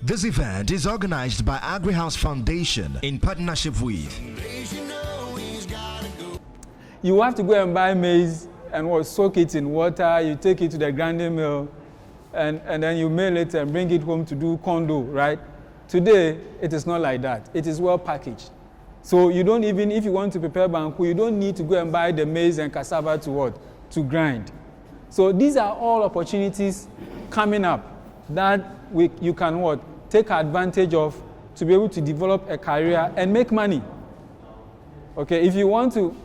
This event is organized by AgriHouse Foundation in partnership with. You have to go and buy maize and soak it in water. You take it to the grinding mill, and then you mill it and bring it home to do corn dough, right? Today, it is not like that. It is well packaged. So you don't even, if you want to prepare banku, you don't need to go and buy the maize and cassava to what? To grind. So these are all opportunities coming up that you can what? Take advantage of to be able to develop a career and make money. Okay, if you want to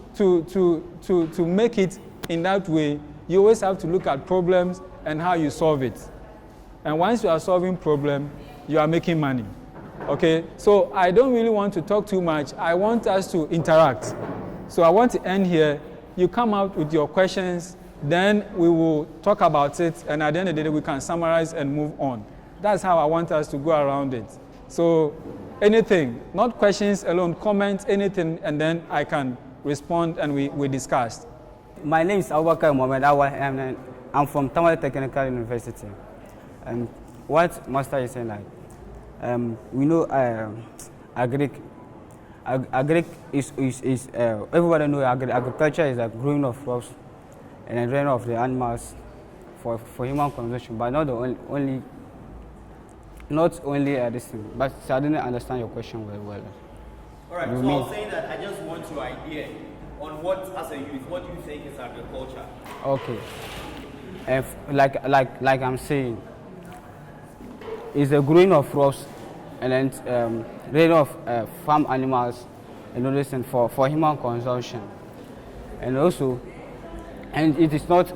make it in that way, you always have to look at problems and how you solve it. And once you are solving problem, you are making money. Okay, so I don't really want to talk too much. I want us to interact. So I want to end here. You come out with your questions, then we will talk about it, and at the end of the day, we can summarize and move on. That's how I want us to go around it. So anything, not questions alone, comments, anything, and then I can respond and we discuss. My name is Abubakar Mohamed Awal, and I'm from Tamale Technical University. And what Master is saying, like, we know agric is everybody knows agriculture is a growing of crops and a rearing of the animals for human consumption, but not the only this thing. But I didn't understand your question very well. All right, so I was saying that I just want your idea on what, as a youth, what do you think is agriculture? Okay, like I'm saying, is the growing of crops and then rearing of farm animals and all this thing for human consumption, and also, and it is not.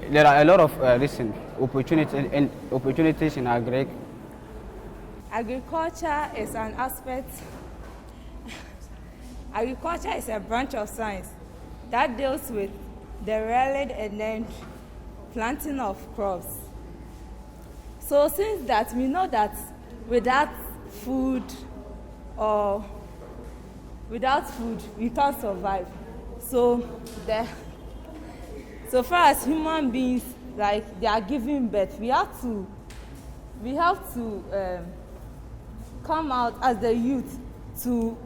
There are a lot of opportunities in Agriculture is an aspect. Agriculture is a branch of science that deals with the rearing and then planting of crops. So since that we know that without food we can't survive. So far as human beings, like they are giving birth, we have to come out as the youth to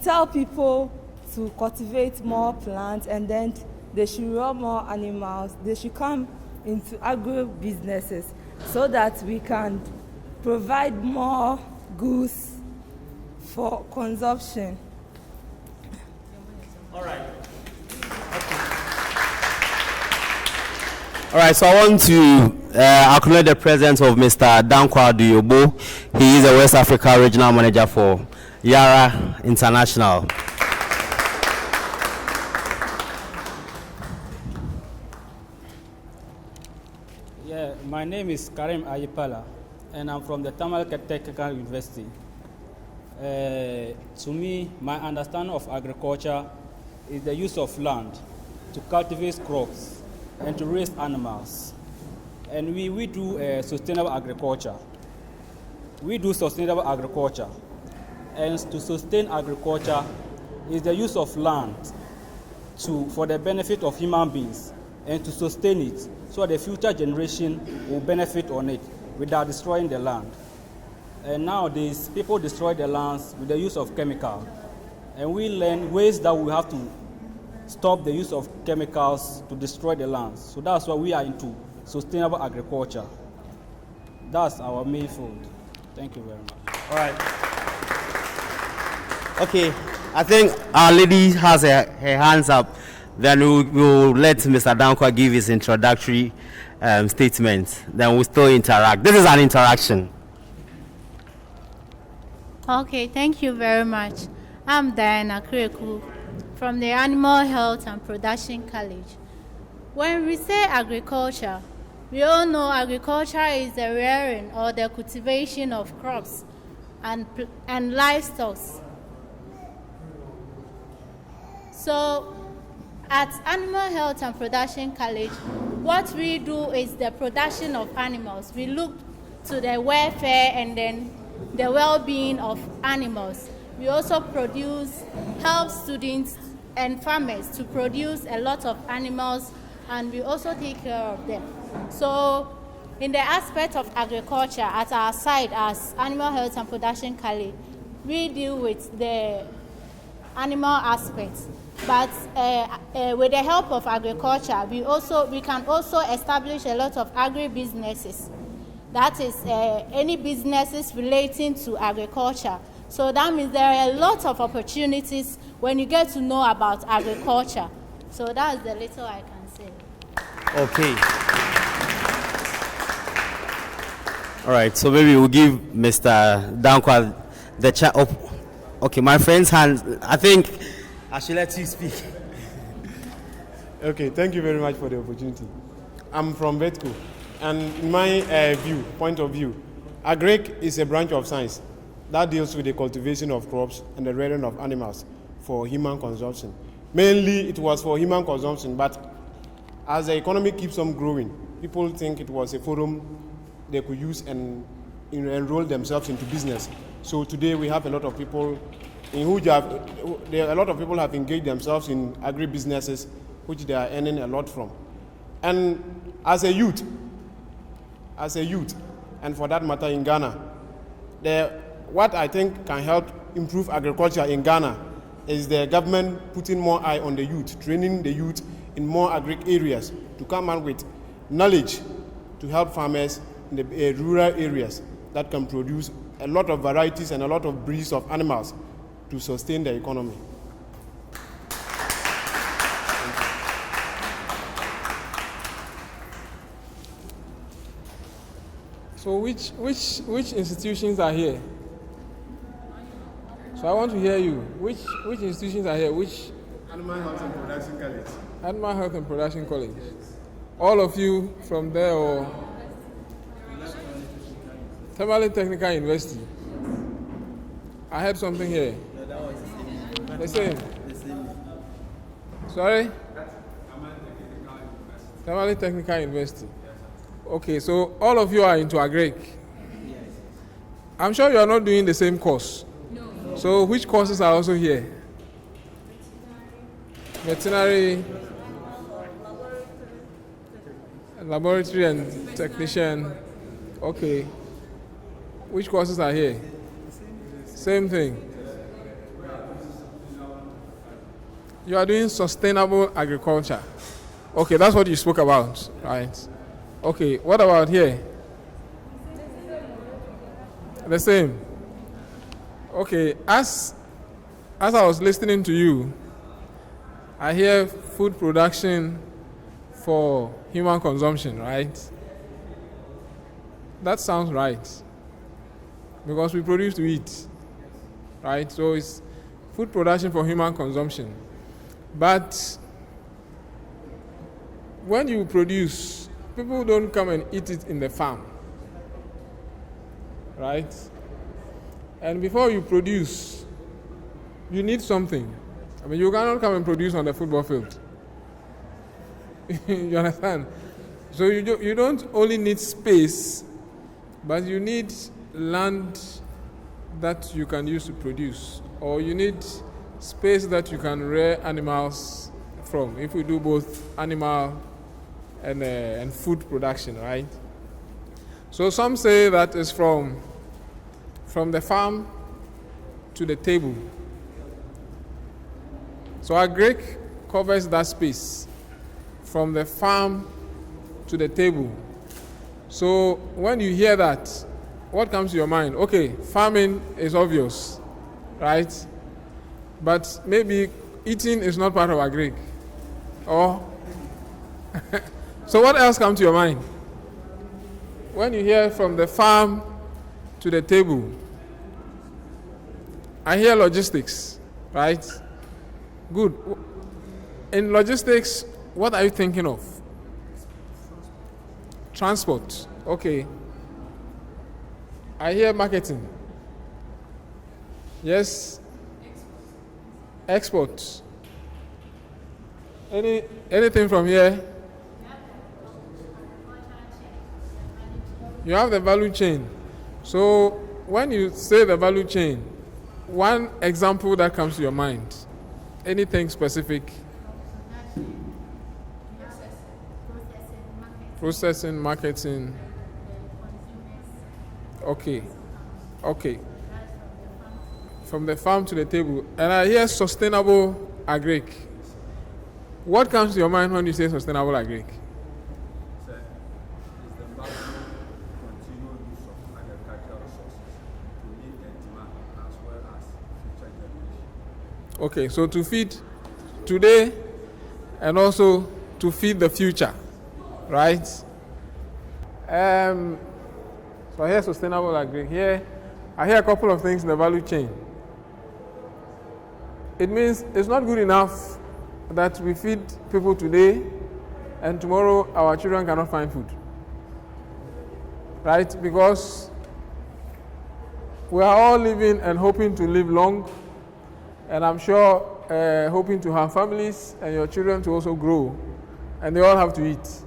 tell people to cultivate more plants, and then they should rear more animals. They should come into agro-businesses so that we can provide more goods for consumption. All right. All right, so I want to acknowledge the presence of Mr. Dankwa Duyobo. He is a West Africa Regional Manager for Yara International. Yeah, my name is Karim Ayipala, and I'm from the Tamale Technical University. To me, my understanding of agriculture is the use of land to cultivate crops and to raise animals. And we do sustainable agriculture. We do sustainable agriculture. And to sustain agriculture is the use of land for the benefit of human beings and to sustain it so the future generation will benefit on it without destroying the land. And nowadays, people destroy the lands with the use of chemicals. And we learn ways that we have to stop the use of chemicals to destroy the lands. So that's why we are into sustainable agriculture. That's our main field. Thank you very much. All right. Okay, I think our lady has her hands up. Then we'll let Mr. Dankwa give his introductory statement. Then we'll still interact. This is an interaction. Okay, thank you very much. I'm Diana Kreku from the Animal Health and Production College. When we say agriculture, we all know agriculture is the rearing or the cultivation of crops and livestock. So at Animal Health and Production College, what we do is the production of animals. We look to the welfare and then the well-being of animals. We also help students and farmers to produce a lot of animals, and we also take care of them. So in the aspect of agriculture, at our side as Animal Health and Production College, we deal with the animal aspect. But with the help of agriculture, we can also establish a lot of agri-businesses. That is, any businesses relating to agriculture. So that means there are a lot of opportunities when you get to know about agriculture. So that's the little I can say. Okay. All right, so maybe we'll give Mr. Dankwa the chat up. Okay, my friend's hand, I think I should let you speak. Okay, thank you very much for the opportunity. I'm from Vetco, and in my point of view, agric is a branch of science that deals with the cultivation of crops and the rearing of animals for human consumption. Mainly, it was for human consumption, but as the economy keeps on growing, people think it was a forum they could use and enroll themselves into business. So today we have a lot of people a lot of people have engaged themselves in agri-businesses, which they are earning a lot from. And as a youth, and for that matter in Ghana, what I think can help improve agriculture in Ghana is the government putting more eye on the youth, training the youth in more agric areas to come out with knowledge to help farmers in the rural areas that can produce a lot of varieties and a lot of breeds of animals to sustain the economy. So which institutions are here? So I want to hear you. Which institutions are here? Which? Animal Health and Production College. Animal Health and Production College. All of you from there or? Tamale Technical University. I heard something here. No, that was the same. The same. Sorry? Tamale Technical University. Okay, so all of you are into agric. Yes. I'm sure you are not doing the same course. No. So which courses are also here? Veterinary, laboratory and technician. Okay. Which courses are here? Same thing. You are doing sustainable agriculture. Okay, that's what you spoke about, right? Okay, what about here? The same. Okay, as I was listening to you, I hear food production for human consumption, right? That sounds right. Because we produce to eat, right? So it's food production for human consumption. But when you produce, people don't come and eat it in the farm, right? And before you produce, you need something. I mean, you cannot come and produce on the football field. You understand? So you don't only need space, but you need land that you can use to produce, or you need space that you can rear animals from, if we do both animal and food production, right? So some say that is from the farm to the table. So agric covers that space from the farm to the table. So when you hear that, what comes to your mind? Okay, farming is obvious, right? But maybe eating is not part of agric. Or so what else comes to your mind? When you hear from the farm to the table, I hear logistics, right? Good. In logistics, what are you thinking of? Transport. Okay. I hear marketing. Yes. Exports. Anything from here? You have the value chain. So when you say the value chain, one example that comes to your mind, anything specific? Processing, marketing. Okay. Okay. From the farm to the table. And I hear sustainable agric. What comes to your mind when you say sustainable agric? Okay, so to feed today and also to feed the future, right? So I hear sustainable agri. Here, I hear a couple of things in the value chain. It means it's not good enough that we feed people today and tomorrow our children cannot find food, right? Because we are all living and hoping to live long, and I'm sure hoping to have families and your children to also grow, and they all have to eat.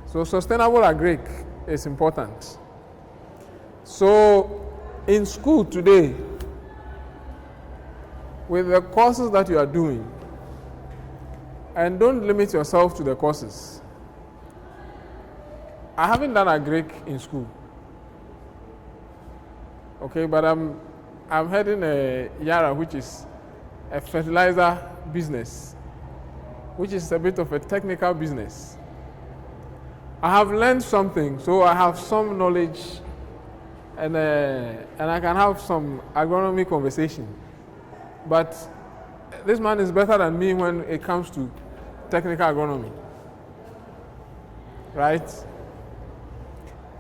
So sustainable agric is important. So in school today, with the courses that you are doing, and don't limit yourself to the courses. I haven't done agric in school. Okay, but I'm heading a Yara, which is a fertilizer business, which is a bit of a technical business. I have learned something, so I have some knowledge, and I can have some agronomy conversation. But this man is better than me when it comes to technical agronomy, right?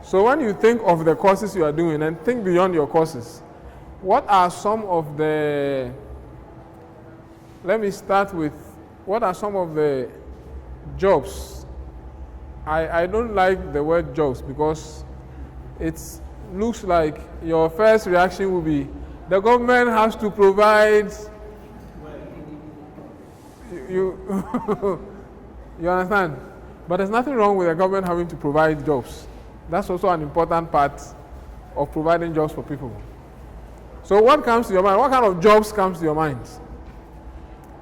So when you think of the courses you are doing and think beyond your courses, what are some of the, let me start with, what are some of the jobs? I don't like the word jobs because it looks like your first reaction will be, the government has to provide, you understand? But there's nothing wrong with the government having to provide jobs. That's also an important part of providing jobs for people. So what comes to your mind? What kind of jobs comes to your mind?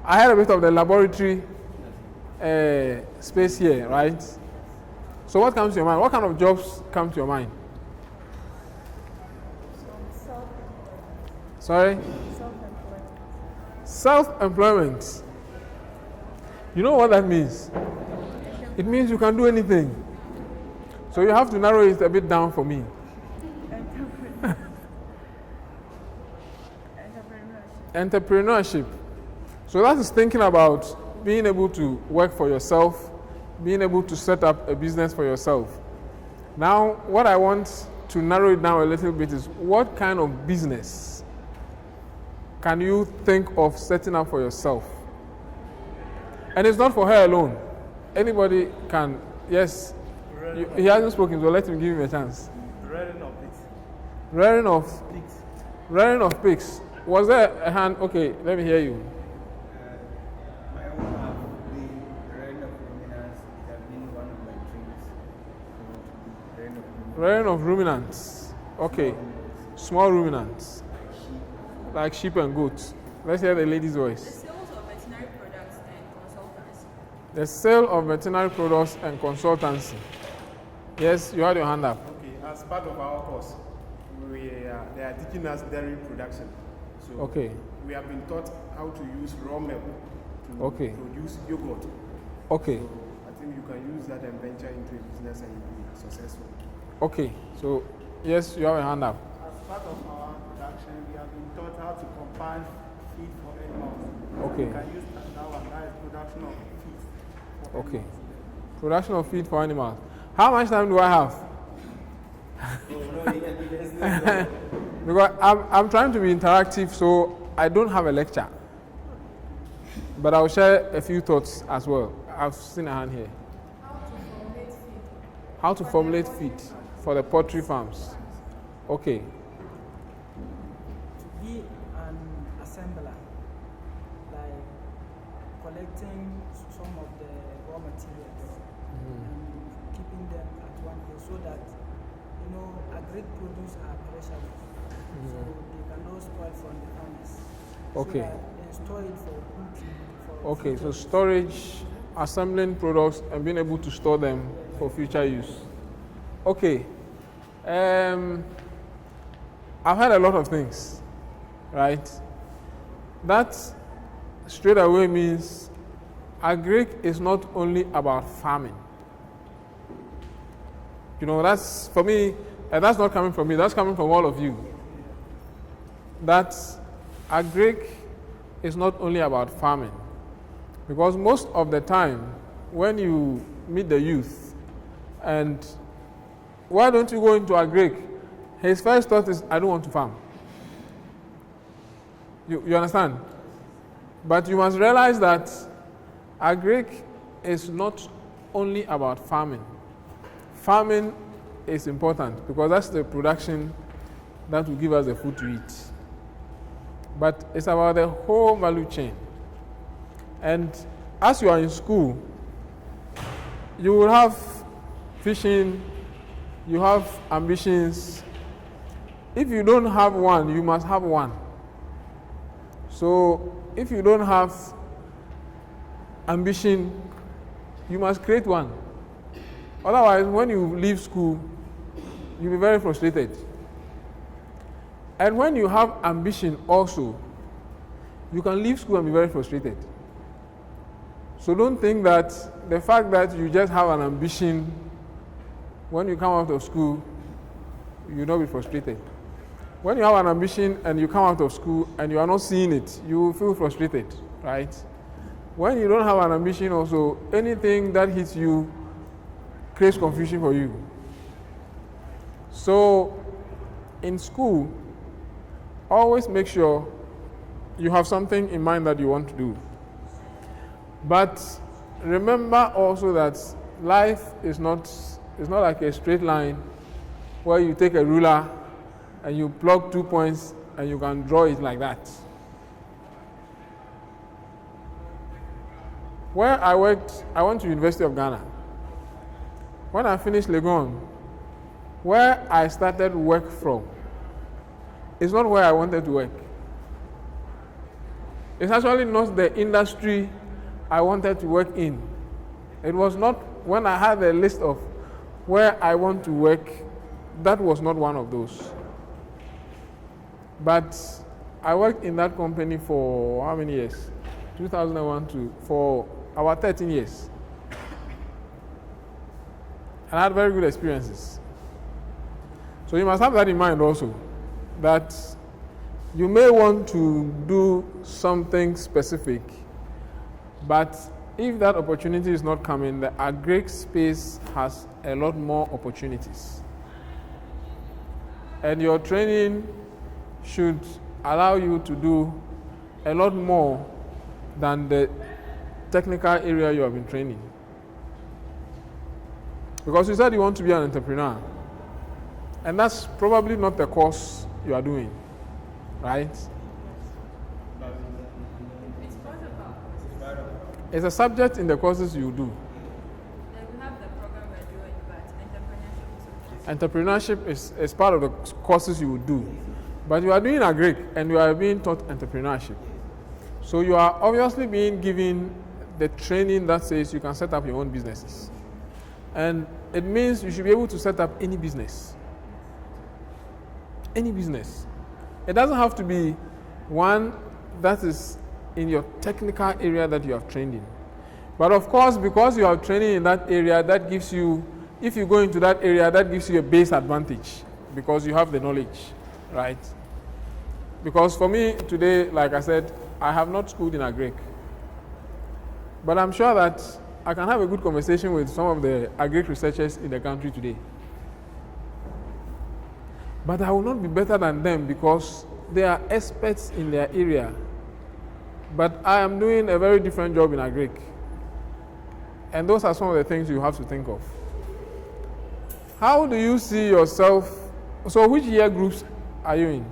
I had a bit of the laboratory space here, right? So what comes to your mind? What kind of jobs come to your mind? Sorry? Self-employment. You know what that means? It means you can do anything. So you have to narrow it a bit down for me. Entrepreneurship. So that is thinking about being able to work for yourself, being able to set up a business for yourself. Now, what I want to narrow it down a little bit is what kind of business can you think of setting up for yourself? And it's not for her alone. Anybody can, yes. He hasn't spoken, so let him give him a chance. Rearing of pigs. Rearing of pigs. Rearing of pigs. Was there a hand? Okay, let me hear you. My own have been rearing of ruminants. It has been one of my dreams. Rearing of ruminants. Okay. Small ruminants. Like sheep and goats. Let's hear the lady's voice. The sale of veterinary products and consultancy. Yes, you had your hand up. Okay, as part of our course, they are teaching us dairy production. So okay. We have been taught how to use raw milk to produce yogurt. Okay. So I think you can use that and venture into a business and you'll be successful. Okay, so yes, you have a hand up. As part of our production, we have been taught how to combine feed for animals. Okay. We can use that one, that is production of feed. Okay. Production of feed for animals. How much time do I have? Because I'm trying to be interactive, so I don't have a lecture. But I'll share a few thoughts as well. I've seen a hand here. How to formulate feed for the poultry farms. Okay. To be an assembler, like collecting some of the raw materials and keeping them at one place so that, you know, agric produce are perishable. So they cannot spoil from the farmers. Okay. So that they store it for cooking. Okay, so storage, assembling products and being able to store them for future use. Okay. I've heard a lot of things, right? That straight away means agric is not only about farming. You know, that's for me, and that's not coming from me, that's coming from all of you. That agric is not only about farming. Because most of the time, when you meet the youth, and why don't you go into agric? His first thought is, I don't want to farm. You understand? But you must realize that agric is not only about farming. Farming is important because that's the production that will give us the food to eat. But it's about the whole value chain. And as you are in school, you will have vision, you have ambitions. If you don't have one, you must have one. So if you don't have ambition, you must create one. Otherwise, when you leave school, you'll be very frustrated. And when you have ambition also, you can leave school and be very frustrated. So don't think that the fact that you just have an ambition, when you come out of school, you'll not be frustrated. When you have an ambition and you come out of school and you are not seeing it, you will feel frustrated, right? When you don't have an ambition also, anything that hits you creates confusion for you. So in school, always make sure you have something in mind that you want to do. But remember also that life is not like a straight line where you take a ruler and you plug 2 points and you can draw it like that. Where I worked, I went to University of Ghana. When I finished Legon, where I started work from, it's not where I wanted to work. It's actually not the industry I wanted to work in. It was not, when I had a list of where I want to work, that was not one of those. But I worked in that company for how many years? 2001 for about 13 years. And I had very good experiences. So you must have that in mind also, that you may want to do something specific, but if that opportunity is not coming, the agric space has a lot more opportunities. And your training should allow you to do a lot more than the technical area you have been training. Because you said you want to be an entrepreneur, and that's probably not the course you are doing, right? It's a subject in the courses you do. Like we have the program we're doing, but entrepreneurship is part of the courses you would do. But you are doing agric and you are being taught entrepreneurship. So you are obviously being given the training that says you can set up your own businesses. And it means you should be able to set up any business. Any business. It doesn't have to be one that is in your technical area that you have trained in. But of course, because you have training in that area, that gives you, if you go into that area, that gives you a base advantage because you have the knowledge, right? Because for me today, like I said, I have not schooled in agric. But I'm sure that I can have a good conversation with some of the agric researchers in the country today. But I will not be better than them because they are experts in their area. But I am doing a very different job in agric. And those are some of the things you have to think of. How do you see yourself? So which year groups are you in?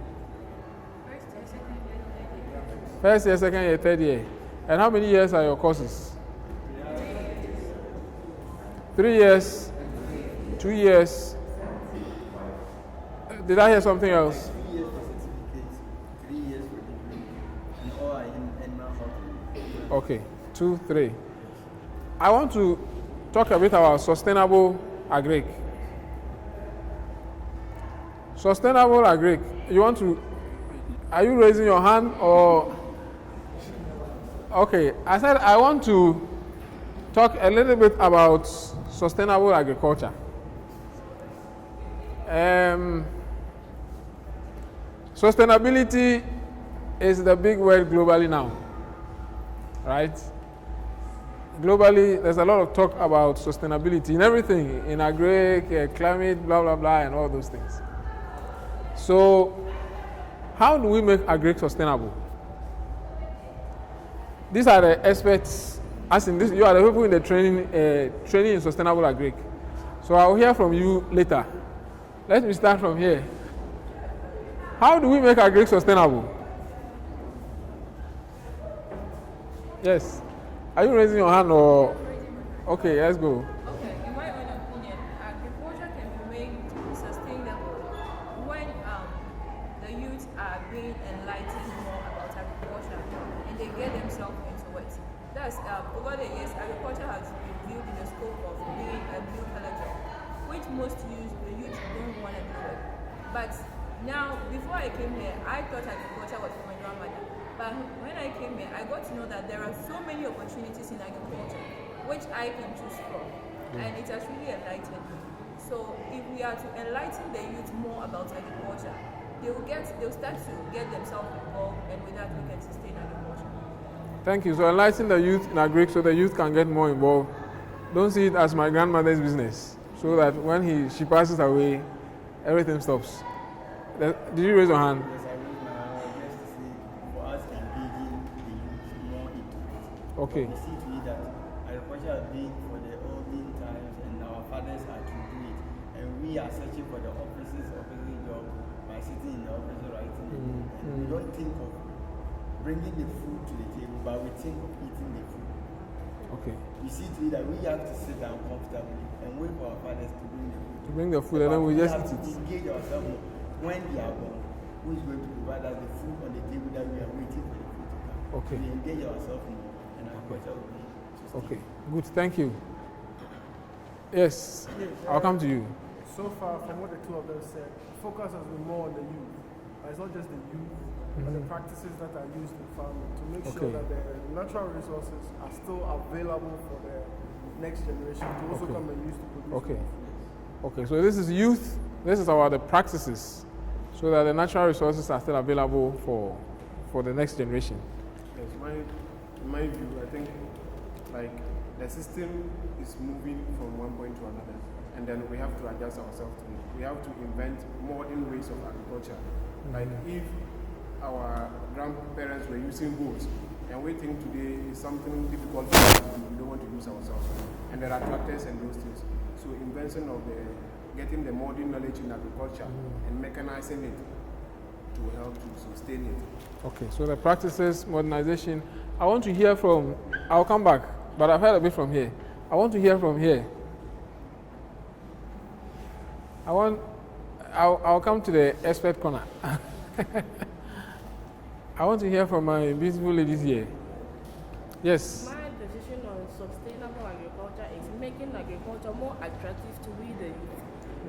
First year, second year, third year. And how many years are your courses? 3 years, 2 years. Did I hear something else? 3 years for certificate, 3 years for degree, and all are in animal health. Okay, 2, 3. I want to talk a bit about sustainable agric. Sustainable agric. You want to? Are you raising your hand or? Okay, I said I want to talk a little bit about sustainable agriculture. Sustainability is the big word globally now, right? Globally, there's a lot of talk about sustainability in everything, in agric, climate, blah, blah, blah, and all those things. So, how do we make agric sustainable? These are the experts, as in this, you are the people in the training in sustainable agric. So I'll hear from you later. Let me start from here. How do we make agric sustainable? Yes. Are you raising your hand or? Okay, let's go. Okay, in my own opinion, agriculture can be made sustainable when the youth are being enlightened more about agriculture and they get themselves into it. Thus, over the years, agriculture has been viewed in the scope of being a blue-collar job, which most the youth don't want to do it. But now, before I came here, I thought agriculture was for my grandmother. But when I came here, I got to know that there are so many opportunities in agriculture which I can choose from. And it has really enlightened me. So if we are to enlighten the youth more about agriculture, they'll start to get themselves involved, and with that we can sustain agriculture. Thank you. So enlighten the youth in agric so the youth can get more involved. Don't see it as my grandmother's business, so that when she passes away, everything stops. Did you raise your hand? Yes, I raised my hand just to say for us engaging the youth more into it. Okay. We see to it that agriculture has been for the olden times and our fathers are to do it. And we are searching for the office job by sitting in the office writing the book. And we don't think of bringing the food to the table, but we think of eating the food. Okay. We see to it that we have to sit down comfortably and wait for our fathers to bring the food. To bring the food, and then we just have eat to it. engage ourselves more. When they are born, who is going to provide us the food on the table that we are waiting for the food to come? Okay. We engage ourselves more, and our culture will be sustained. Okay, good. Thank you. Yes, I'll come to you. So far, from what the two of them said, focus has been more on the youth. But it's not just the youth, but the practices that are used in farming to make sure that the natural resources are still available for the next generation to also come and use to produce more food. Okay, so this is youth. This is the practices, so that the natural resources are still available for the next generation. Yes, in my view, I think like the system is moving from one point to another, and then we have to adjust ourselves to it. We have to invent modern ways of agriculture. Like if our grandparents were using boats, and we think today is something difficult for us to do, we don't want to use ourselves. And there are tractors and those things. So invention of getting the modern knowledge in agriculture and mechanizing it to help to sustain it. Okay, so the practices, modernization. I want to hear from, I'll come back, but I've heard a bit from here. I want to hear from here. I'll come to the expert corner. I want to hear from my beautiful ladies here. Yes. My decision on sustainable agriculture is making agriculture more attractive to we the youth.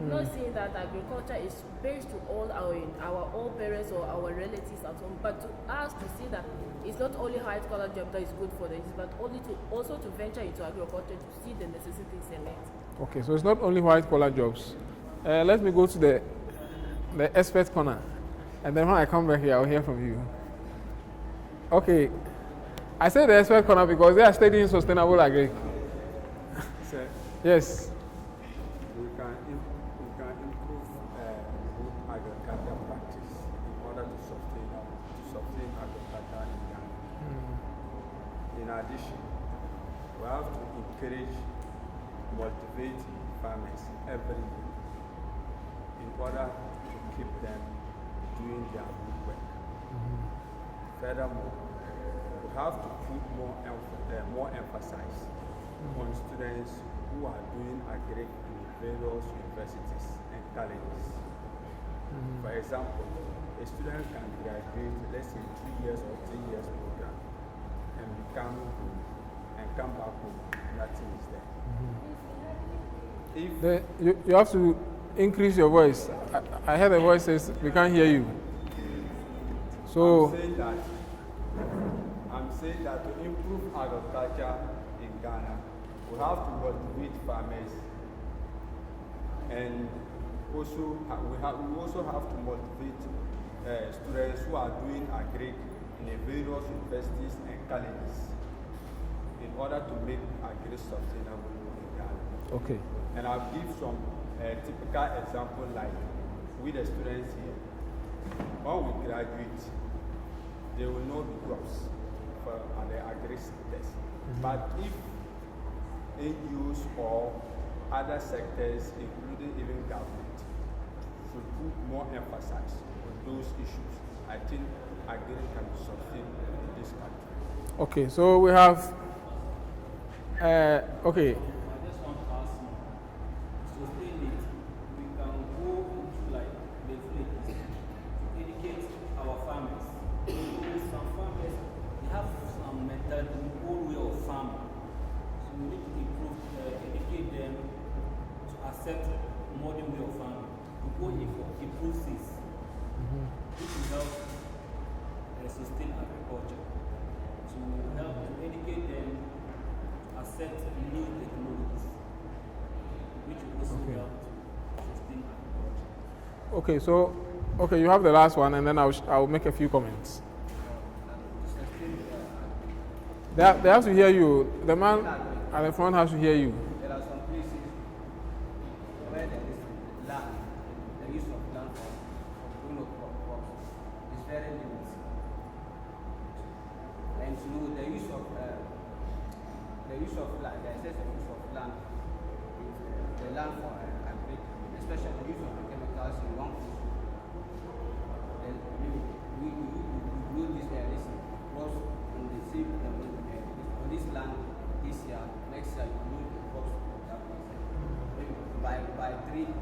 Not saying that agriculture is based to all our parents or our relatives at home, but to us to see that it's not only white collar job that is good for the youth, but also to venture into agriculture to see the necessities in it. Okay, so it's not only white collar jobs. Let me go to the expert corner, and then when I come back here, I'll hear from you. Okay, I say the expert corner because they are studying sustainable agriculture. Yes. We can improve good agricultural practice in order to sustain agriculture in Ghana. In addition, we have to encourage, motivate farmers every year in order to keep them doing their good work. Furthermore, we have to put more emphasis on students who are doing agric in various universities and colleges. For example, a student can graduate, let's say 2 years or 3 years program, and come back home, nothing is there. You have to increase your voice. I heard a voice says we can't hear you. So I'm saying that to improve agriculture in Ghana, we have to motivate farmers, and also we also have to motivate students who are doing agri in the various universities and colleges in order to make agri sustainable in Ghana. Okay. And I'll give some typical example like with the students here. When we graduate, they will know the crops for the agri sectors. But if NGOs or other sectors, including even government, should put more emphasis on those issues, I think agri can be sustained in this country. Okay, so we have, okay. Modern way of farming to go for improved seeds, which will help sustain agriculture, to help to educate them to accept new technologies, which will also help to sustain agriculture. Okay, so you have the last one, and then I'll make a few comments. They have to hear you. The man at the front has to hear you. There are some places where there is land, the use of land for crops is very limited. And so the use of land, the excessive use of land, the land for agri, especially the use of the chemicals in one place. We grow this crops on the same on this land this year. Next year, you know the crops of that place. Maybe by 3 to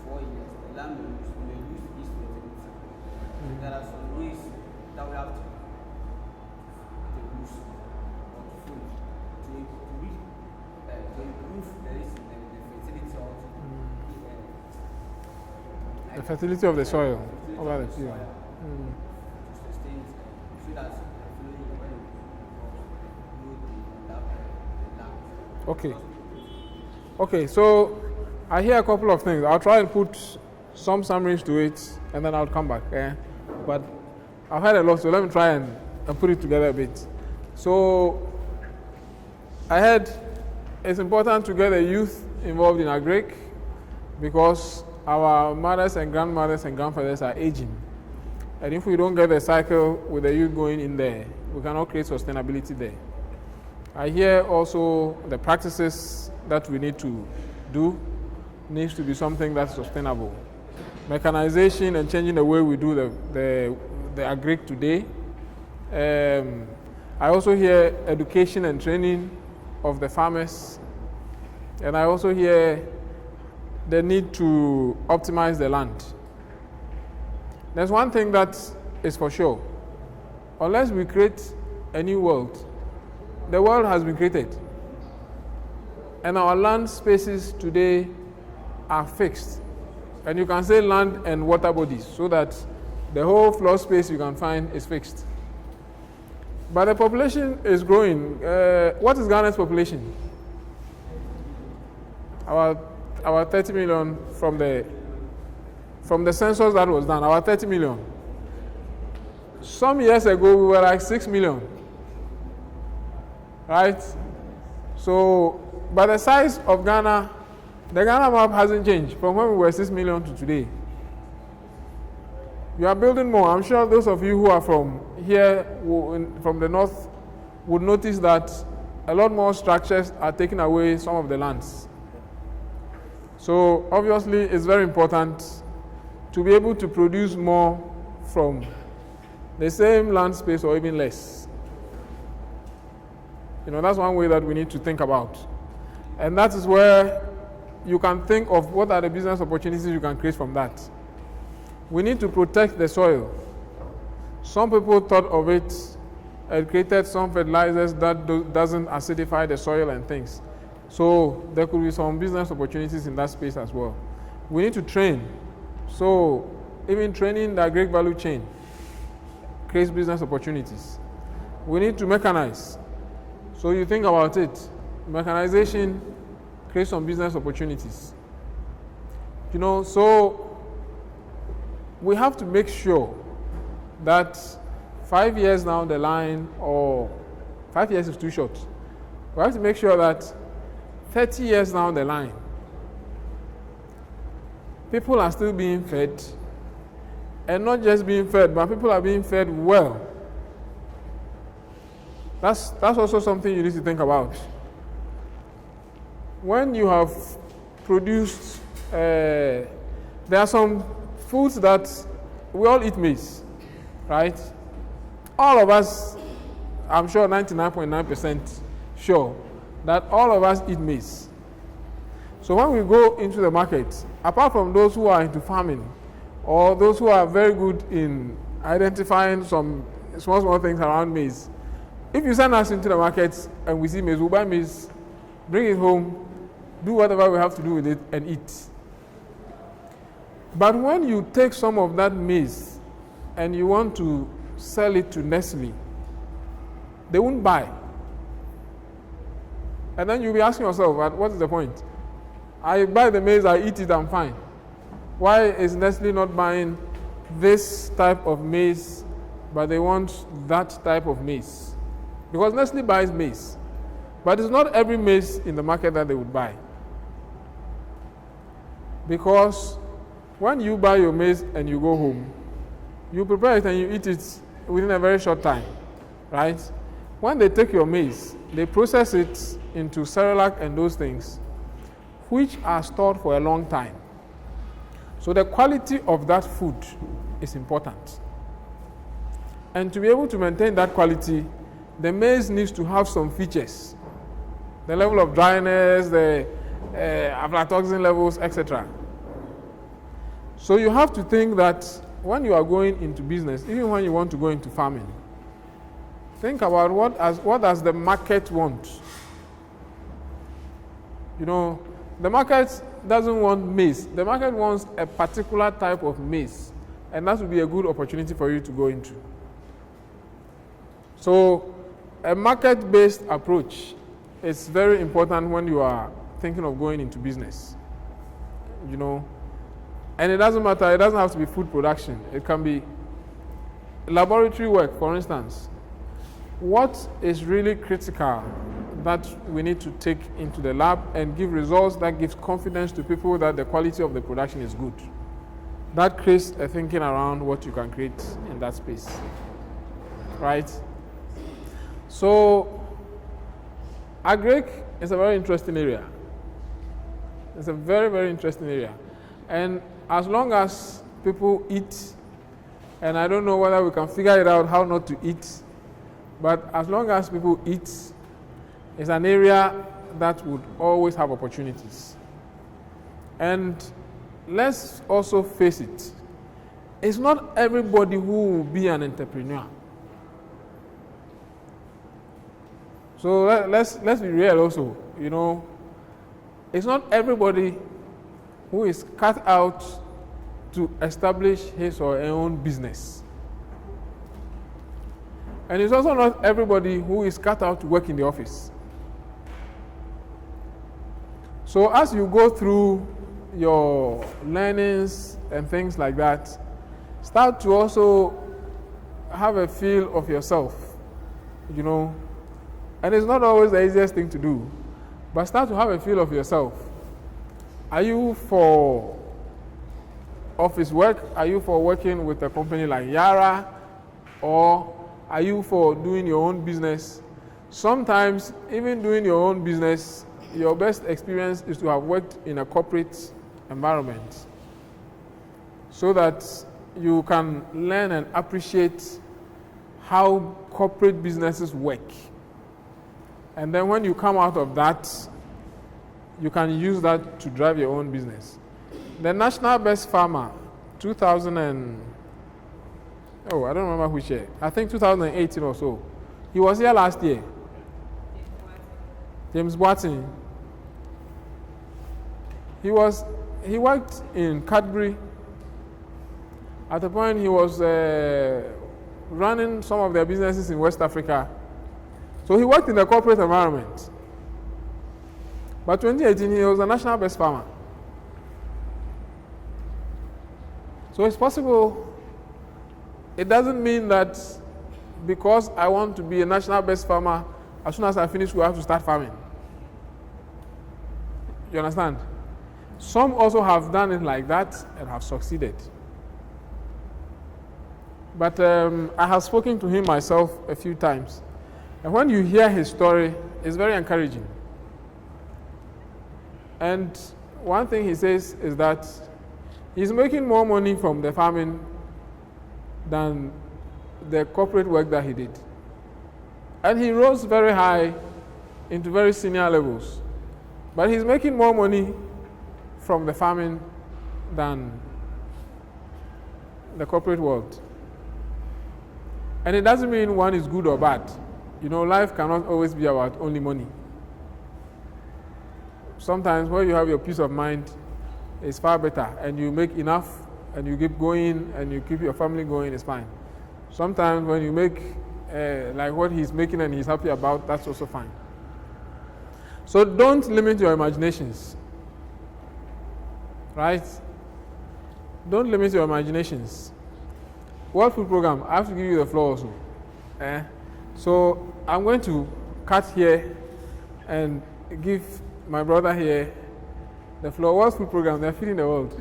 4 years, the land may lose its fertility. There are some ways that we have to use or to follow to improve the fertility also. The fertility of the soil over the field. To sustain it, so that Okay. Okay, so I hear a couple of things. I'll try and put some summaries to it, and then I'll come back. But I've heard a lot, so let me try and put it together a bit. So I heard it's important to get the youth involved in agric because our mothers and grandmothers and grandfathers are aging. And if we don't get the cycle with the youth going in there, we cannot create sustainability there. I hear also the practices that we need to do needs to be something that's sustainable. Mechanization and changing the way we do the agric today. I also hear education and training of the farmers. And I also hear the need to optimize the land. There's one thing that is for sure. Unless we create a new world, the world has been created. And our land spaces today are fixed. And you can say land and water bodies so that the whole floor space you can find is fixed. But the population is growing. What is Ghana's population? Our 30 million from the census that was done, our 30 million. Some years ago, we were like 6 million. Right? So, but the size of Ghana, the Ghana map hasn't changed from when we were 6 million to today. We are building more. I'm sure those of you who are from here, from the north, would notice that a lot more structures are taking away some of the lands. So obviously, it's very important to be able to produce more from the same land space or even less. That's one way that we need to think about. And that is where you can think of what are the business opportunities you can create from that. We need to protect the soil. Some people thought of it and created some fertilizers that doesn't acidify the soil and things. So there could be some business opportunities in that space as well. We need to train. So even training the agri value chain creates business opportunities. We need to mechanize. So you think about it, mechanization creates some business opportunities. So we have to make sure that 5 years down the line, or 5 years is too short. We have to make sure that 30 years down the line, people are still being fed, and not just being fed, but people are being fed well. That's also something you need to think about. When you have produced, there are some foods that we all eat maize, right? All of us, I'm sure 99.9% sure that all of us eat maize. So when we go into the market, apart from those who are into farming, or those who are very good in identifying some small things around maize, if you send us into the market and we see maize, we'll buy maize, bring it home, do whatever we have to do with it, and eat. But when you take some of that maize and you want to sell it to Nestle, they won't buy. And then you'll be asking yourself, what is the point? I buy the maize, I eat it, I'm fine. Why is Nestle not buying this type of maize, but they want that type of maize? Because Nestle buys maize, but it's not every maize in the market that they would buy. Because when you buy your maize and you go home, you prepare it and you eat it within a very short time, right? When they take your maize, they process it into Cerelac and those things, which are stored for a long time. So the quality of that food is important. And to be able to maintain that quality, the maize needs to have some features. The level of dryness, the aflatoxin levels, etc. So you have to think that when you are going into business, even when you want to go into farming, think about what does the market want? The market doesn't want maize. The market wants a particular type of maize, and that would be a good opportunity for you to go into. So a market-based approach is very important when you are thinking of going into business. And it doesn't matter, it doesn't have to be food production. It can be laboratory work, for instance. What is really critical that we need to take into the lab and give results that gives confidence to people that the quality of the production is good? That creates a thinking around what you can create in that space, right? So, agric is a very interesting area. It's a very, very interesting area. And as long as people eat, and I don't know whether we can figure it out how not to eat, but as long as people eat, it's an area that would always have opportunities. And let's also face it, it's not everybody who will be an entrepreneur. So let's be real also, It's not everybody who is cut out to establish his or her own business. And it's also not everybody who is cut out to work in the office. So as you go through your learnings and things like that, start to also have a feel of yourself, And it's not always the easiest thing to do, but start to have a feel of yourself. Are you for office work? Are you for working with a company like Yara? Or are you for doing your own business? Sometimes, even doing your own business, your best experience is to have worked in a corporate environment so that you can learn and appreciate how corporate businesses work. And then when you come out of that, you can use that to drive your own business. The National Best Farmer, 2000 and, I don't remember which year. I think 2018 or so. He was here last year. James Watson. He he worked in Cadbury. At a point, he was running some of their businesses in West Africa. So he worked in the corporate environment. But 2018, he was a national best farmer. So it's possible. It doesn't mean that because I want to be a national best farmer, as soon as I finish, we have to start farming. You understand? Some also have done it like that and have succeeded. But I have spoken to him myself a few times. And when you hear his story, it's very encouraging. And one thing he says is that he's making more money from the farming than the corporate work that he did. And he rose very high into very senior levels. But he's making more money from the farming than the corporate world. And it doesn't mean one is good or bad. You know, life cannot always be about only money. Sometimes when you have your peace of mind, it's far better, and you make enough, and you keep going, and you keep your family going, it's fine. Sometimes when you make like what he's making and he's happy about, that's also fine. So don't limit your imaginations, right? Don't limit your imaginations. World Food Program, I have to give you the floor also. So I'm going to cut here and give my brother here the floor. World Food Program, they're feeding the world.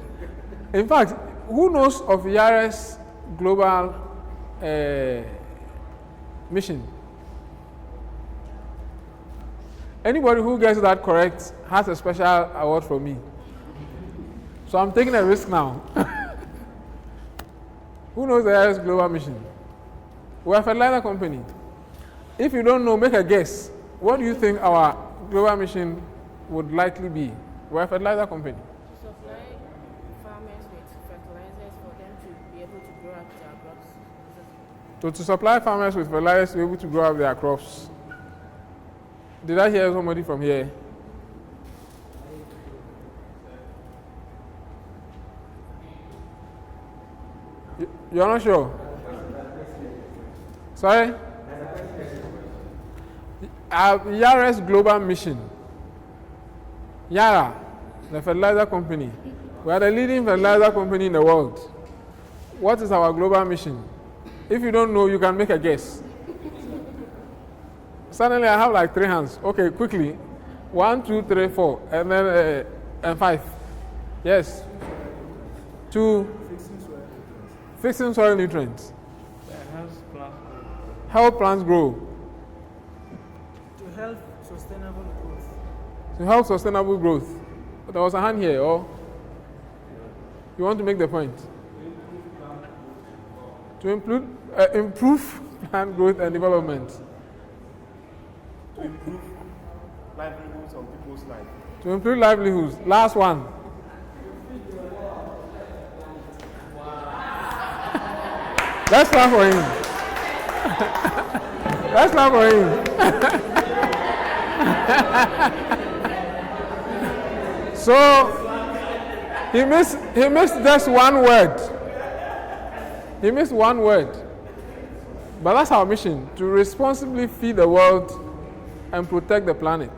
In fact, who knows of Yara's global mission? Anybody who gets that correct has a special award from me. So I'm taking a risk now. Who knows the Yara's global mission? We're a fertilizer company. If you don't know, make a guess. What do you think our global mission would likely be? We're a fertilizer company. Supply farmers with fertilizers for them to be able to grow up their crops. So to supply farmers with fertilizers to be able to grow up their crops. Did I hear somebody from here? You're not sure? Sorry? Yara's global mission. Yara, the fertilizer company. We are the leading fertilizer company in the world. What is our global mission? If you don't know, you can make a guess. Suddenly, I have like 3 hands. Okay, quickly. 1, 2, 3, 4, and then and 5. Yes. 2. Fixing soil nutrients. Help plants grow. To help sustainable growth. To help sustainable growth. There was a hand here, or you want to make the point? To improve plant growth and development. To improve livelihoods of people's lives. To improve livelihoods. Last one. Let's clap for him. Let's clap for him. So he missed just one word. He missed one word. But that's our mission, to responsibly feed the world and protect the planet.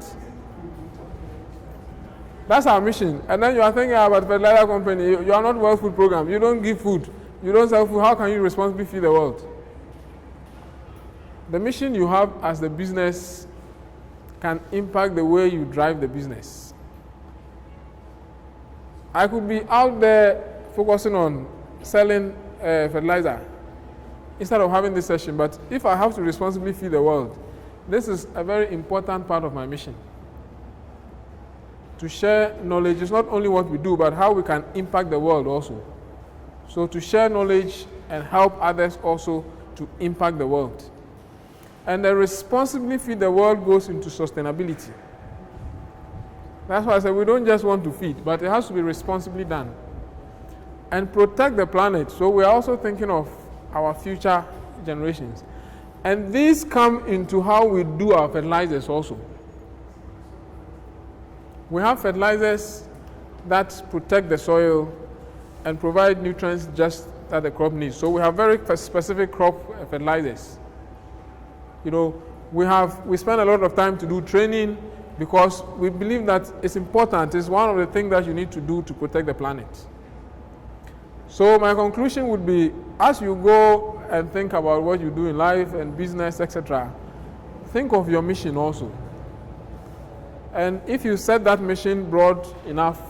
That's our mission. And then you are thinking about fertilizer company. You are not World Food Program. You don't give food. You don't sell food. How can you responsibly feed the world? The mission you have as the business can impact the way you drive the business. I could be out there focusing on selling fertilizer instead of having this session, but if I have to responsibly feed the world, this is a very important part of my mission. To share knowledge is not only what we do, but how we can impact the world also. So to share knowledge and help others also to impact the world. And the responsibly feed the world goes into sustainability. That's why I said we don't just want to feed, but it has to be responsibly done. And protect the planet. So we are also thinking of our future generations. And these come into how we do our fertilizers also. We have fertilizers that protect the soil and provide nutrients just that the crop needs. So we have very specific crop fertilizers. You know, we spend a lot of time to do training because we believe that it's important. It's one of the things that you need to do to protect the planet. So my conclusion would be, as you go and think about what you do in life and business, etc., think of your mission also. And if you set that mission broad enough,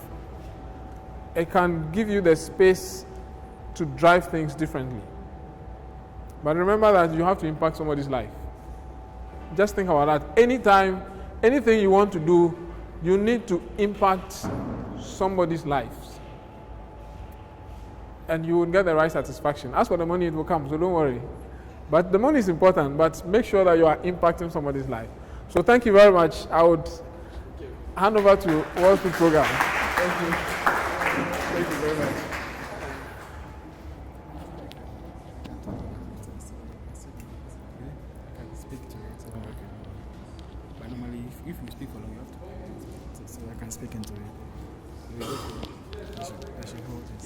it can give you the space to drive things differently. But remember that you have to impact somebody's life. Just think about that. Anytime, anything you want to do, you need to impact somebody's life. And you will get the right satisfaction. As for the money, it will come, so don't worry. But the money is important, but make sure that you are impacting somebody's life. So thank you very much. I would hand over to Wall Street Program. Thank you. Thank you very much. If you speak for long, you have to. So I can speak into it. I should hold it.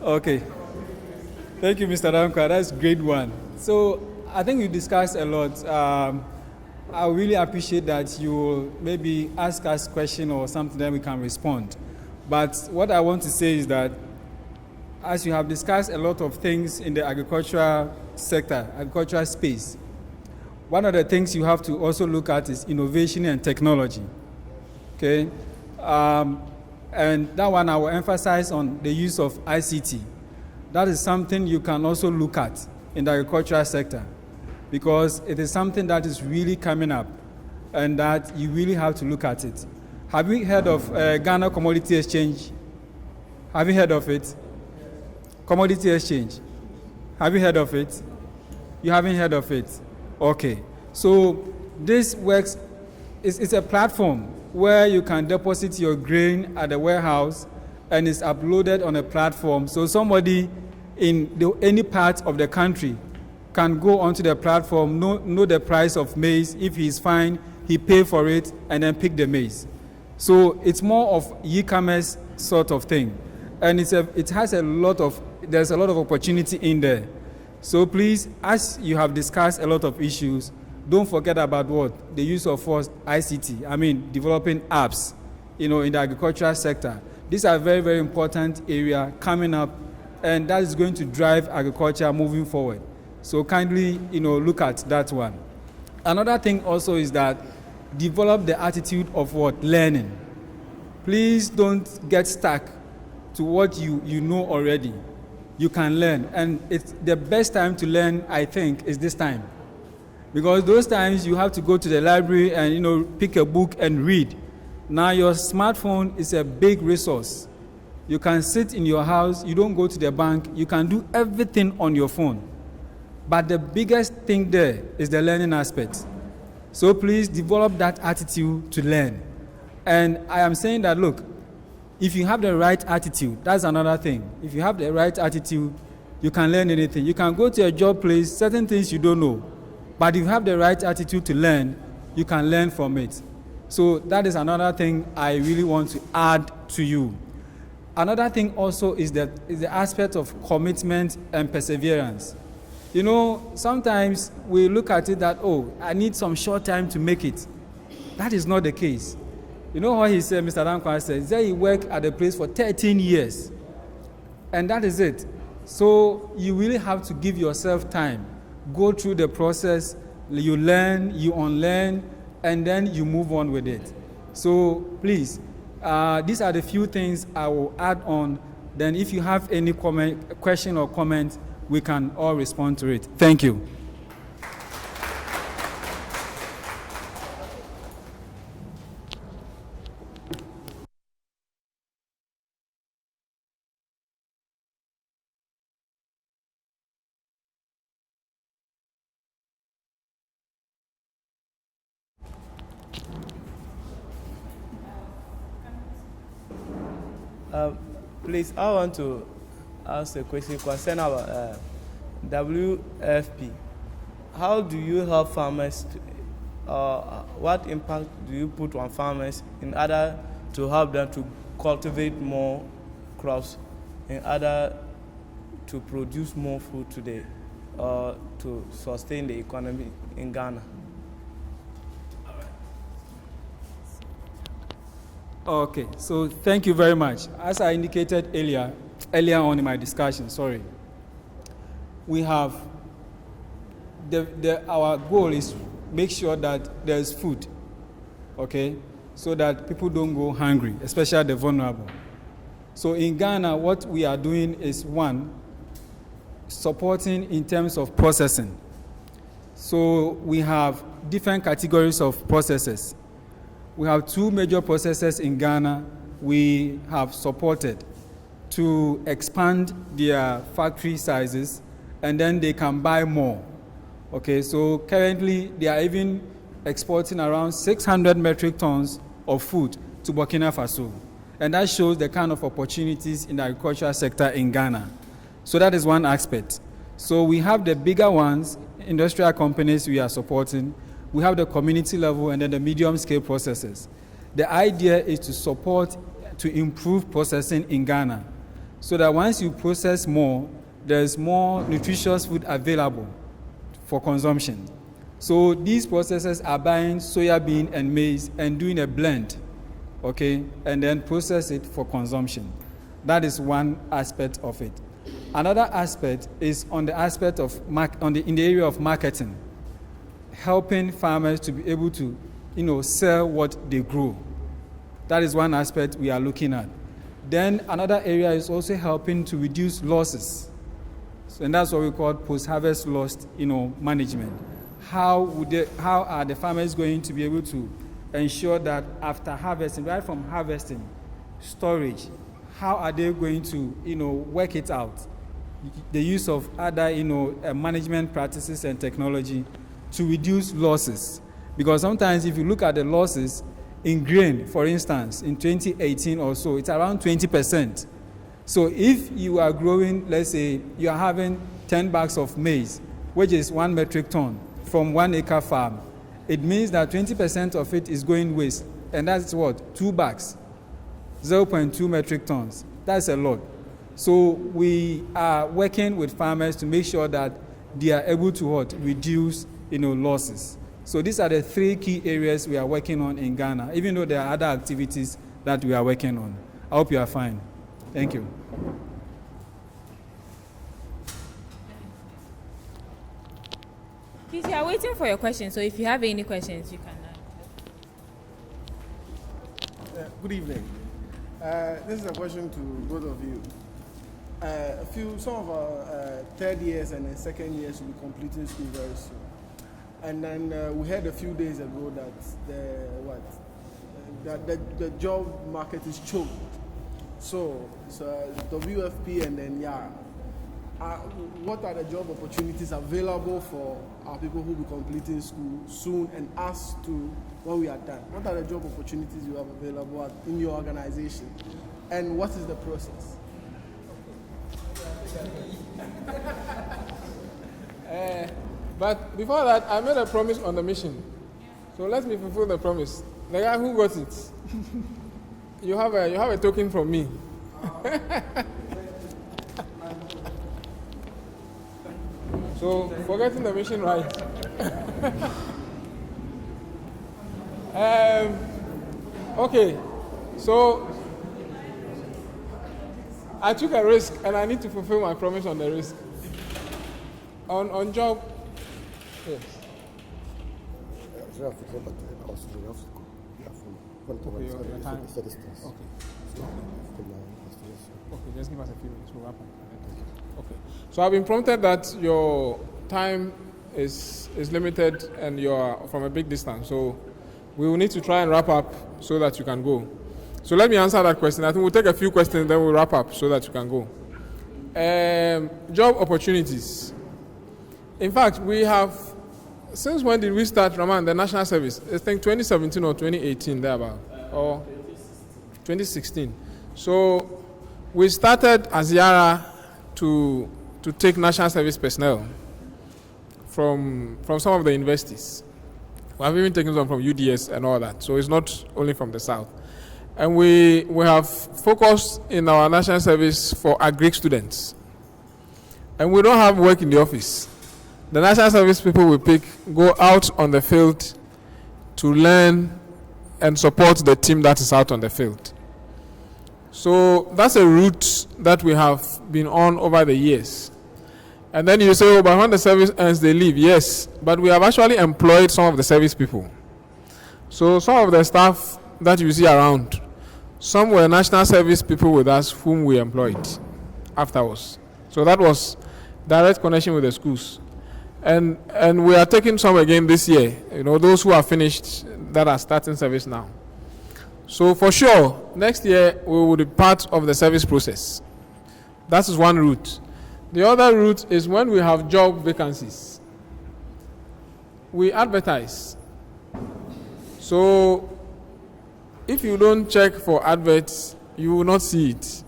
Okay. Thank you, Mr. Dankwa. That's a great one. So I think you discussed a lot. I really appreciate that you will maybe ask us a question or something that we can respond. But what I want to say is that as you have discussed a lot of things in the agricultural sector, agricultural space, one of the things you have to also look at is innovation and technology. Okay? And that one I will emphasize on the use of ICT. That is something you can also look at in the agricultural sector because it is something that is really coming up and that you really have to look at it. Have you heard of Ghana Commodity Exchange? Have you heard of it? Commodity Exchange. Have you heard of it? You haven't heard of it? Okay. So this works, it's a platform where you can deposit your grain at the warehouse and it's uploaded on a platform. So somebody in any part of the country can go onto the platform, know the price of maize. If he's fine, he pay for it and then pick the maize. So it's more of e-commerce sort of thing. And there's a lot of opportunity in there. So please, as you have discussed a lot of issues, don't forget about what? The use of ICT, developing apps, in the agricultural sector. These are very, very important area coming up, and that is going to drive agriculture moving forward. So kindly, look at that one. Another thing also is that develop the attitude of what? Learning. Please don't get stuck to what you know already. You can learn, and it's the best time to learn, I think, is this time. Because those times you have to go to the library and pick a book and read. Now your smartphone is a big resource. You can sit in your house, you don't go to the bank, you can do everything on your phone. But the biggest thing there is the learning aspect. So please develop that attitude to learn. And I am saying that, look, if you have the right attitude, that's another thing. If you have the right attitude, you can learn anything. You can go to a job place, certain things you don't know. But if you have the right attitude to learn, you can learn from it. So that is another thing I really want to add to you. Another thing also is the aspect of commitment and perseverance. Sometimes we look at it that, I need some short time to make it. That is not the case. You know what he said, Mr. Dankwa said? He said he worked at the place for 13 years. And that is it. So you really have to give yourself time. Go through the process, you learn, you unlearn, and then you move on with it. So please, these are the few things I will add on. Then if you have any question or comment, we can all respond to it. Thank you. Please, I want to ask a question concerning our WFP. How do you help farmers? What impact do you put on farmers in order to help them to cultivate more crops in order to produce more food today to sustain the economy in Ghana. Okay, so thank you very much. As I indicated earlier on in my discussion, we have our goal is make sure that there's food, okay, so that people don't go hungry, especially the vulnerable. So in Ghana, what we are doing is, one, supporting in terms of processing. So we have different categories of processors. We have 2 major processors in Ghana we have supported to expand their factory sizes, and then they can buy more. Okay, so currently they are even exporting around 600 metric tons of food to Burkina Faso. And that shows the kind of opportunities in the agricultural sector in Ghana. So that is one aspect. So we have the bigger ones, industrial companies we are supporting. We have the community level and then the medium scale processors. The idea is to support, to improve processing in Ghana, so that once you process more, there's more nutritious food available for consumption. So these processors are buying soya bean and maize and doing a blend, okay, and then process it for consumption. That is one aspect of it. Another aspect is on the aspect of in the area of marketing, helping farmers to be able to, sell what they grow. That is one aspect we are looking at. Then another area is also helping to reduce losses. And that's what we call post-harvest loss, management. How are the farmers going to be able to ensure that after harvesting, right from harvesting, storage, how are they going to, work it out? The use of other, management practices and technology to reduce losses. Because sometimes if you look at the losses in grain, for instance, in 2018 or so, it's around 20%. So if you are growing, let's say you are having 10 bags of maize, which is 1 metric ton from 1 acre farm, it means that 20% of it is going waste. And that's what? 2 bags, 0.2 metric tons. That's a lot. So we are working with farmers to make sure that they are able to reduce losses. So these are the 3 key areas we are working on in Ghana, even though there are other activities that we are working on. I hope you are fine. Thank you. Please, we are waiting for your questions, so if you have any questions, you can ask. Good evening. This is a question to both of you. Some of our third years and second years will be completing school very soon. And then we heard a few days ago that the job market is choked. So WFP and then Yara. What are the job opportunities available for our people who will be completing school soon, and us to when we are done? What are the job opportunities you have available in your organization, and what is the process? But before that, I made a promise on the mission. So let me fulfill the promise. The guy who got it, you have a token from me. So forgetting the mission, right? Okay, so I took a risk and I need to fulfill my promise on the risk. On job, yes. Okay, just give us a few minutes, we'll wrap up. Okay. So I've been prompted that your time is limited and you're from a big distance. So we will need to try and wrap up so that you can go. So let me answer that question. I think we'll take a few questions, then we'll wrap up so that you can go. Job opportunities. In fact, we have, since when did we start, Raman, the national service? I think 2017 or 2018, thereabout, or 2016. So we started as Yara to take national service personnel from some of the universities. We have even taken some from UDS and all that. So it's not only from the south. And we have focused in our national service for agri students. And we don't have work in the office. The national service people we pick go out on the field to learn and support the team that is out on the field. So that's a route that we have been on over the years. And then you say, oh, but when the service ends, they leave. Yes, but we have actually employed some of the service people. So some of the staff that you see around, some were national service people with us whom we employed afterwards. So that was direct connection with the schools. And we are taking some again this year, those who are finished that are starting service now. So for sure, next year we will be part of the service process. That is one route. The other route is when we have job vacancies. We advertise. So if you don't check for adverts, you will not see it.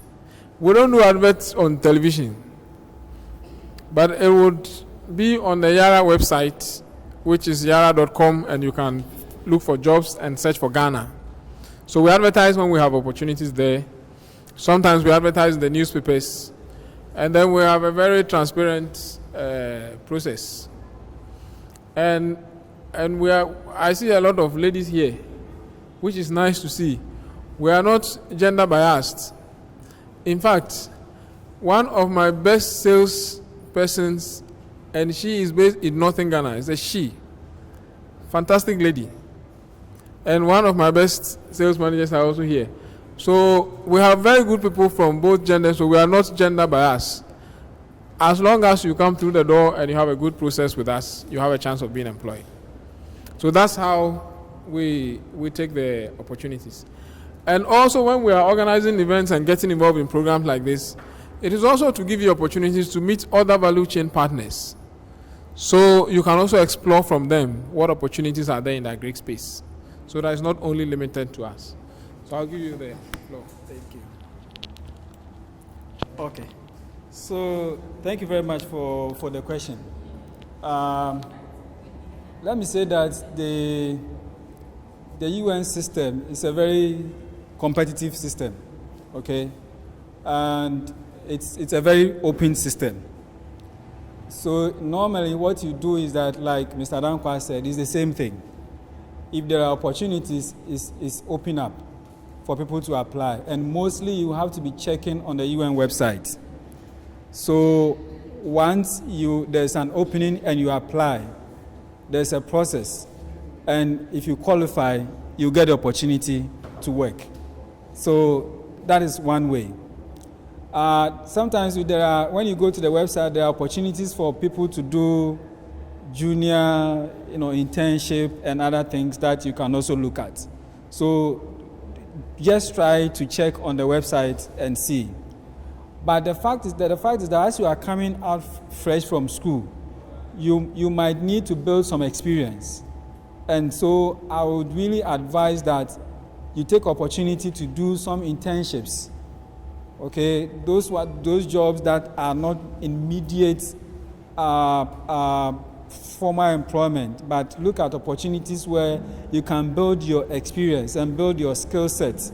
We don't do adverts on television, but it would be on the Yara website, which is yara.com, and you can look for jobs and search for Ghana. So we advertise when we have opportunities there. Sometimes we advertise in the newspapers, and then we have a very transparent process. And I see a lot of ladies here, which is nice to see. We are not gender biased. In fact, one of my best sales persons, and she is based in Northern Ghana, is a she. Fantastic lady. And one of my best sales managers are also here. So we have very good people from both genders, so we are not gender biased. As long as you come through the door and you have a good process with us, you have a chance of being employed. So that's how we take the opportunities. And also when we are organizing events and getting involved in programs like this, it is also to give you opportunities to meet other value chain partners. So you can also explore from them what opportunities are there in the Greek space. So that is not only limited to us. So I'll give you the floor. Thank you. Okay. So thank you very much for the question. Let me say that the UN system is a very competitive system, okay? And it's a very open system. So normally what you do is that, like Mr. Dankwa said, is the same thing. If there are opportunities, it's open up for people to apply. And mostly you have to be checking on the UN website. So once there's an opening and you apply, there's a process. And if you qualify, you get the opportunity to work. So that is one way. Sometimes when you go to the website, there are opportunities for people to do junior, internship and other things that you can also look at. So just try to check on the website and see. But the fact is that as you are coming out fresh from school, you might need to build some experience. And so I would really advise that you take opportunity to do some internships. Okay, those jobs that are not immediate formal employment, but look at opportunities where you can build your experience and build your skill set,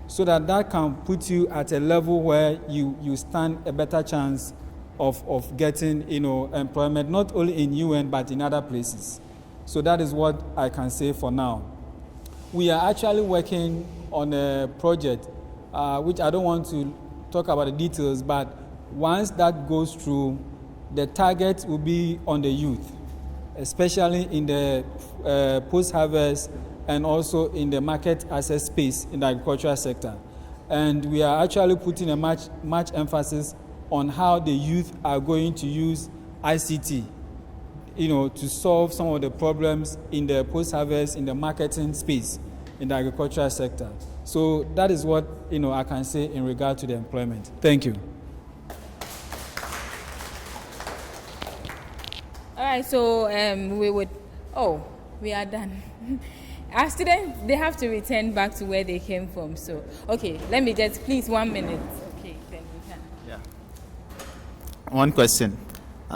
so that can put you at a level where you stand a better chance of getting employment, not only in UN but in other places. So that is what I can say for now. We are actually working on a project which I don't want to talk about the details, but once that goes through, the target will be on the youth, especially in the post-harvest and also in the market access space in the agricultural sector. And we are actually putting a much emphasis on how the youth are going to use ICT, to solve some of the problems in the post-harvest, in the marketing space, in the agricultural sector. So that is what I can say in regard to the employment. Thank you. All right, so we are done. Our students, they have to return back to where they came from. So, okay, let me just, please, 1 minute. Okay, then we can. Yeah. One question.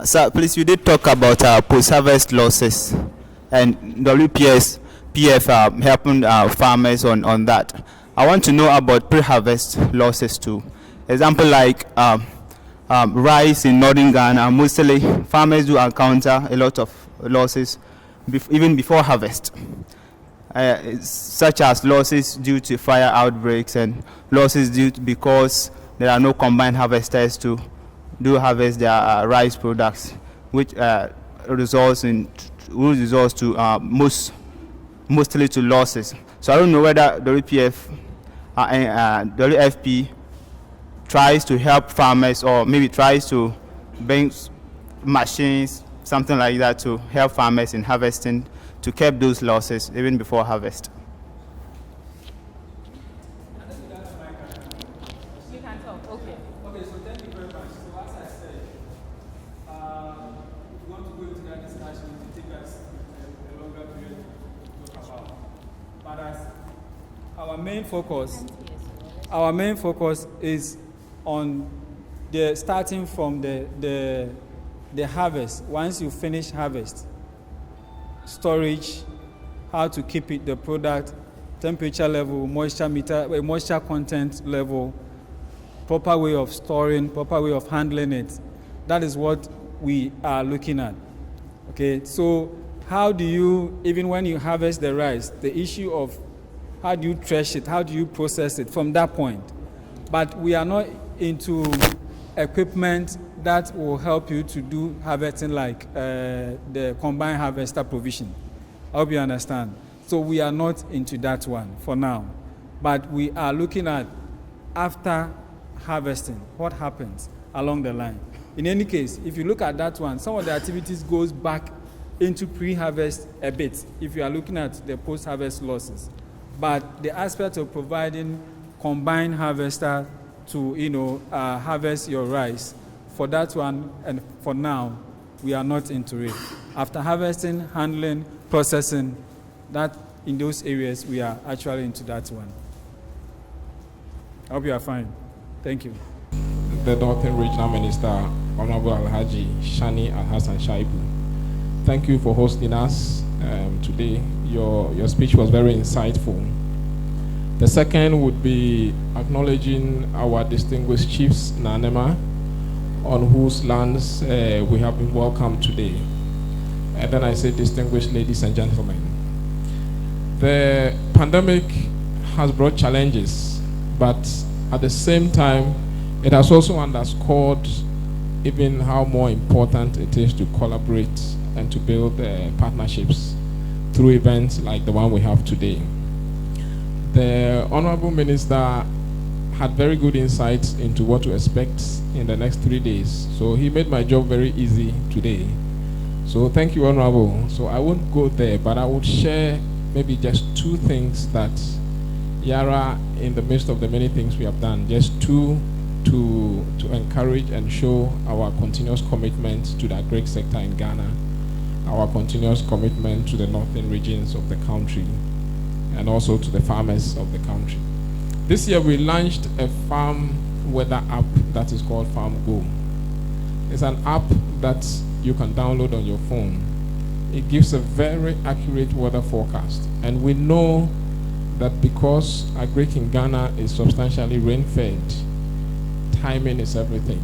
Sir, please, you did talk about post-harvest losses and WPS, PF helping farmers on that. I want to know about pre-harvest losses too. Example like rice in northern Ghana, mostly farmers do encounter a lot of losses even before harvest, such as losses due to fire outbreaks and losses due to because there are no combined harvesters to do harvest their rice products, which results to mostly to losses. So I don't know whether WFP tries to help farmers or maybe tries to bring machines, something like that, to help farmers in harvesting to curb those losses even before harvest. You can talk. Okay. Okay, so thank you very much. So as I said, if you want to go into that discussion, it will take us a longer period to talk about. But as our main focus is on the starting from the harvest. Once you finish harvest, storage, how to keep it, the product, temperature level, moisture content level, proper way of storing, proper way of handling it. That is what we are looking at. Okay, so how do you, even when you harvest the rice, the issue of how do you thresh it, how do you process it from that point? But we are not into equipment that will help you to do harvesting like the combined harvester provision. I hope you understand. So we are not into that one for now. But we are looking at after harvesting, what happens along the line. In any case, if you look at that one, some of the activities goes back into pre-harvest a bit, if you are looking at the post-harvest losses. But the aspect of providing combined harvester to harvest your rice, for that one and for now, we are not into it. After harvesting, handling, processing, that in those areas, we are actually into that one. I hope you are fine. Thank you. The Northern Regional Minister, Honorable Alhaji Shani Alhassan Shaibu. Thank you for hosting us today. Your speech was very insightful. The second would be acknowledging our distinguished chiefs, Nanema, on whose lands we have been welcomed today. And then I say distinguished ladies and gentlemen. The pandemic has brought challenges, but at the same time, it has also underscored even how more important it is to collaborate and to build partnerships through events like the one we have today. The Honorable Minister had very good insights into what to expect in the next 3 days. So he made my job very easy today. So thank you, Honorable. So I won't go there, but I would share maybe just 2 things that Yara, in the midst of the many things we have done, just 2 to encourage and show our continuous commitment to the agri sector in Ghana, our continuous commitment to the northern regions of the country, and also to the farmers of the country. This year we launched a farm weather app that is called Farm Go. It's an app that you can download on your phone. It gives a very accurate weather forecast. And we know that because agri in Ghana is substantially rain-fed, timing is everything.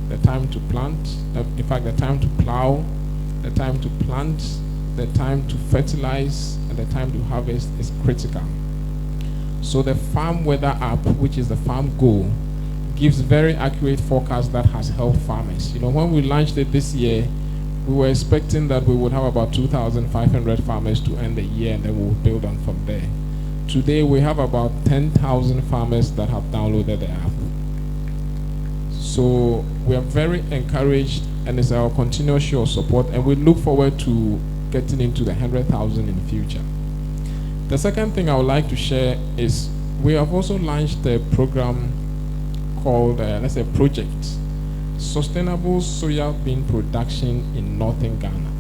The time to plant, in fact, the time to plow, the time to plant, the time to fertilize, and the time to harvest is critical. So the Farm Weather app, which is the Farm Go, gives very accurate forecasts that has helped farmers. You know, when we launched it this year, we were expecting that we would have about 2,500 farmers to end the year, and then we'll build on from there. Today, we have about 10,000 farmers that have downloaded the app. So we are very encouraged, and it's our continuous show of support, and we look forward to getting into the 100,000 in the future. The second thing I would like to share is we have also launched a program called, let's say, Project Sustainable Soya Bean Production in Northern Ghana,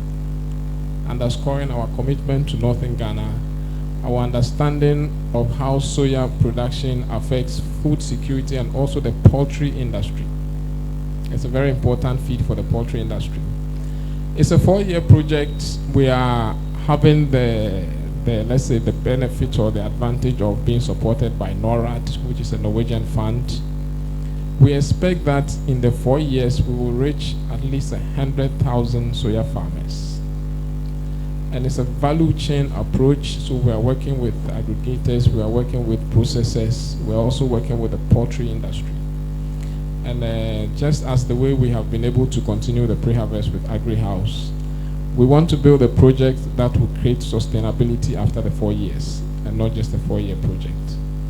underscoring our commitment to Northern Ghana, our understanding of how soya production affects food security and also the poultry industry. It's a very important feed for the poultry industry. It's a 4-year project. We are having the let's say, the benefit or the advantage of being supported by NORAD, which is a Norwegian fund. We expect that in the 4 years, we will reach at least 100,000 soya farmers. And it's a value chain approach, so we are working with aggregators, we are working with processors, we're also working with the poultry industry. And just as the way we have been able to continue the pre-harvest with AgriHouse, we want to build a project that will create sustainability after the 4 years, and not just a 4-year project.